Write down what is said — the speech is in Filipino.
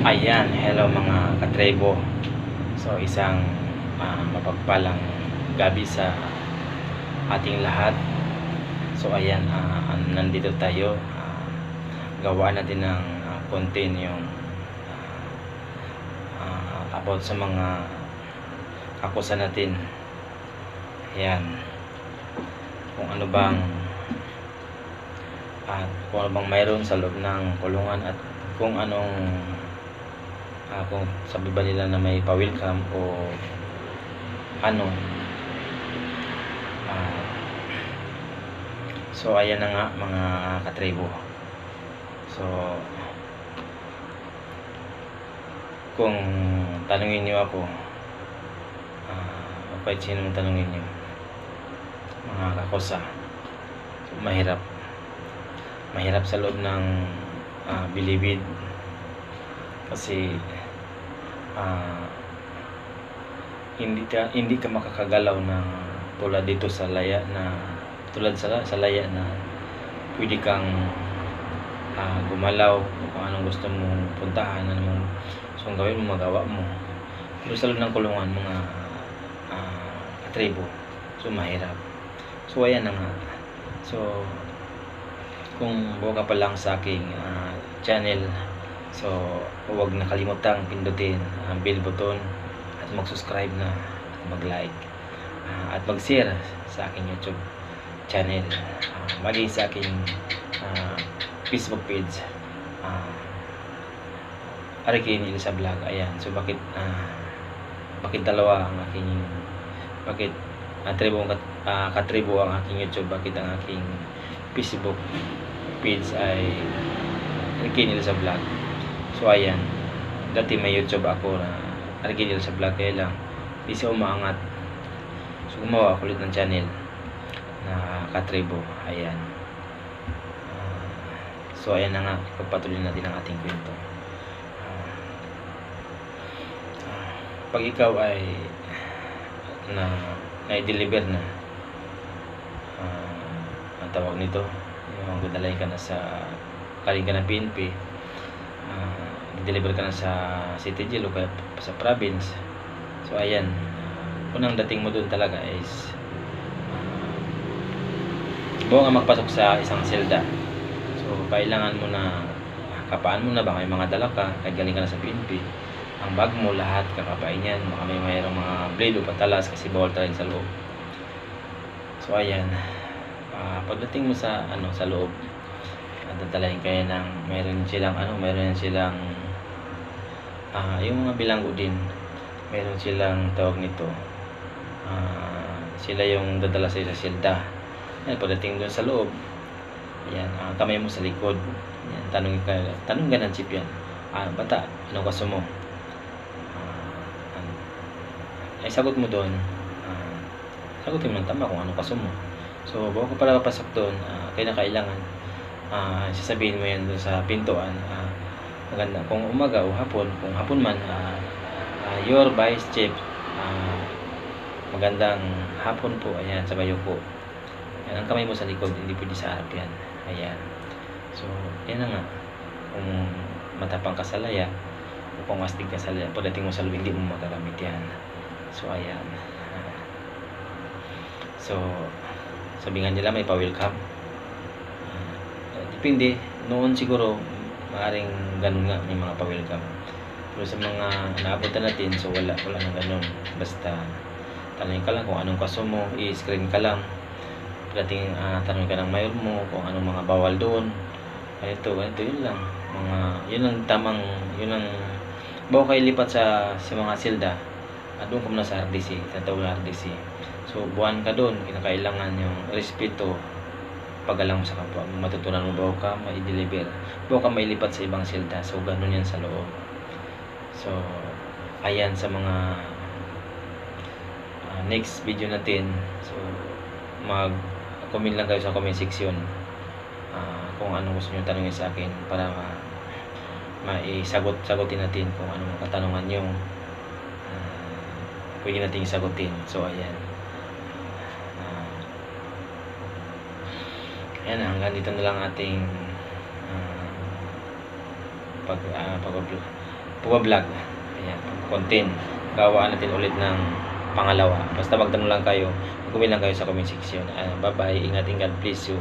Ayan, hello mga katrebo. So isang mapagpalang gabi sa ating lahat. So ayan, nandito tayo. Gawaan natin ng content yung about sa mga kakusa natin. Ayan. Kung ano bang mayroon sa loob ng kulungan at kung anong kung sabi ba nila na may pa-welcome o ano. So ayan na nga mga katribo. So kung tanungin niyo ako, kahit sino mong tanungin niyo, mga kakosa, so mahirap sa loob ng bilibid kasi hindi ka makakagalaw ng tulad dito sa laya na pwede kang gumalaw kung anong gusto mong puntahan, anong gusto mong gawin mo, magawa mo. Pero sa loob ng kulungan mga katribo, so mahirap. So ayan na nga. So kung bago ka pa lang sa aking channel, so huwag nakalimutang pindutin ang bell button at mag-subscribe na at mag-like at mag-share sa aking YouTube channel, maging sa aking Facebook page, Arikin Ilsa Vlog. Ayan. So bakit dalawa ang aking, bakit katribo ang aking YouTube, bakit ang aking Facebook page ay Arikin Ilsa Vlog. So ayan, dati may YouTube ako na Arikin Ilsa Vlog, kaya lang di siya umaangat. So gumawa ako ulit ng channel na katribo. Ayan. So ayan na nga, pagpatuloy natin ang ating kwento. Pag ikaw ay na-deliver na, ang tawag nito, yung gudalay ka na sa, galing ka ng PNP, deliver ka na sa City Jail o kaya sa province. So ayan, unang dating mo doon talaga is buong ang magpasok sa isang selda. So kailangan mo na, kapaan mo na, baka may mga dala ka kahit galing ka na sa PNP, ang bag mo lahat kakapain yan, baka mayroong mga blade o patalas kasi bawal talaga sa loob. So ayan, pagdating mo sa sa loob, dadalahin kayo ng meron silang yung mga bilanggo din, meron silang tawag nito, sila yung dadala sa selda. Ayan, pagdating doon sa loob, ayan, kamay mo sa likod, ayan, tanong ka ng chip yan, bata, anong kaso mo? Ay sagot mo doon, sagutin mo ng tama kung anong kaso mo. So bago ka pala papasok doon, kaya na kailangan sasabihin mo yan doon sa pintuan, maganda kung umaga o hapon, kung hapon man, your vice chief, magandang hapon po. Ayan, sabay po. Yan, ang kamay mo sa likod, hindi pwede sa harap yan. Ayan. So yan na nga, kung matapang ka sa laya o kung astig ka sa laya, pagdating mo sa loob, hindi mo magagamit yan. So ayan. So sabi nga nila may pa-welcome, depende, noon siguro maaaring ganun nga, may mga pa-welcome. Pero sa mga naabutan natin, so wala na ganun. Basta tanongin ka lang kung anong kaso mo, i-screen ka lang. Pagdating tanongin ka ng mayor mo kung anong mga bawal doon, ganito, yun lang. Yun ang tamang, yun ang bago kayo lipat sa mga silda, doon ka muna sa RDC, tatawag na RDC. So buwan ka doon, kinakailangan yung respeto, pagalang mo sa kapwa, matutunan mo bago ka mai-deliver, bago ka mailipat sa ibang silda. So ganun yan sa loob. So ayan, sa mga next video natin, so mag-comment lang kayo sa comment section kung anong gusto nyo tanongin sa akin para sagutin natin kung anong katanungan nyo, pwede natin isagutin. So ayan, ayan, hanggang dito na lang ating pagbablog. Ayan, content. Gawaan natin ulit ng pangalawa. Basta magtanong lang kayo, mag-comment lang kayo sa comment section. Bye bye, ingat, God bless you.